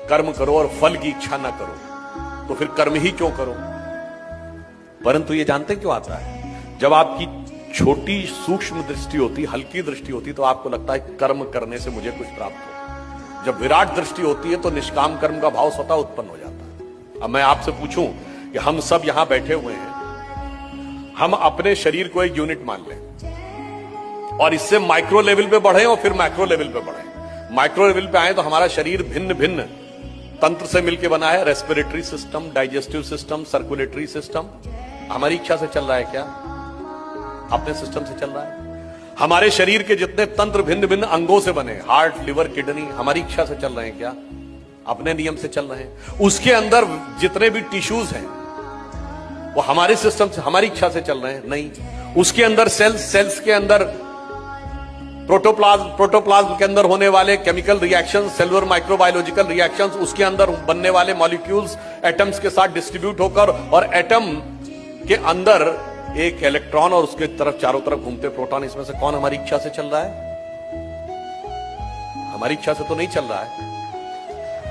कर्म करो और फल की इच्छा ना करो, तो फिर कर्म ही क्यों करो। परंतु ये जानते क्यों आता है? जब आपकी छोटी सूक्ष्म दृष्टि होती, हल्की दृष्टि होती, तो आपको लगता है कर्म करने से मुझे कुछ प्राप्त हो। जब विराट दृष्टि होती है तो निष्काम कर्म का भाव स्वतः उत्पन्न हो जाता है। अब मैं आपसे पूछूं कि हम सब यहां बैठे हुए हैं, हम अपने शरीर को एक यूनिट मान लें और इससे माइक्रो लेवल पे बढ़े और फिर मैक्रो लेवल पे बढ़े। माइक्रो लेवल पे आए तो हमारा शरीर भिन्न भिन्न तंत्र से मिलकर बना है। Respiratory system, digestive system, circulatory system. हमारी इच्छा से चल रहा है क्या? अपने सिस्टम से चल रहा है। हमारे शरीर के जितने तंत्र भिन्न भिन्न अंगों से बने, हार्ट, लिवर, किडनी, हमारी इच्छा से चल रहे हैं क्या? अपने नियम से चल रहे हैं। उसके अंदर जितने भी टिश्यूज हैं वो हमारे सिस्टम से, हमारी इच्छा से चल रहे हैं? नहीं। उसके अंदर सेल्स के अंदर प्रोटोप्लाज्म के अंदर होने वाले chemical reactions, cellular microbiological reactions, उसके अंदर बनने वाले मॉलिक्यूल्स एटम्स के साथ डिस्ट्रीब्यूट होकर, और एटम के अंदर एक इलेक्ट्रॉन और उसके तरफ चारों तरफ घूमते प्रोटॉन, इसमें से कौन हमारी इच्छा से चल रहा है? हमारी इच्छा से तो नहीं चल रहा है।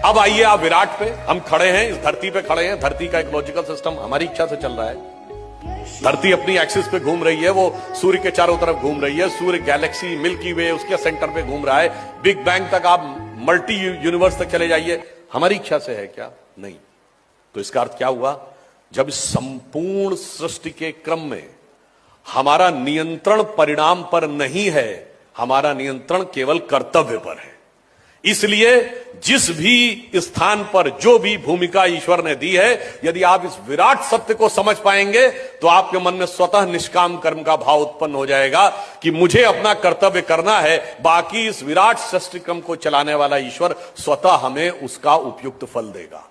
अब आइए आप विराट पे, हम खड़े हैं, इस धरती पे खड़े हैं। धरती का इकोलॉजिकल सिस्टम हमारी इच्छा से चल रहा है। धरती अपनी एक्सिस पे घूम रही है, वो सूर्य के चारों तरफ घूम रही है। सूर्य गैलेक्सी, मिल्की वे उसके सेंटर पे घूम रहा है। बिग बैंग तक आप मल्टी यूनिवर्स तक चले जाइए, हमारी इच्छा से है क्या? नहीं। तो इसका अर्थ क्या हुआ? जब संपूर्ण सृष्टि के क्रम में हमारा नियंत्रण परिणाम पर नहीं है, हमारा नियंत्रण केवल कर्तव्य पर है। इसलिए जिस भी स्थान पर जो भी भूमिका ईश्वर ने दी है, यदि आप इस विराट सत्य को समझ पाएंगे तो आपके मन में स्वतः निष्काम कर्म का भाव उत्पन्न हो जाएगा कि मुझे अपना कर्तव्य करना है, बाकी इस विराट सृष्टि क्रम को चलाने वाला ईश्वर स्वतः हमें उसका उपयुक्त फल देगा।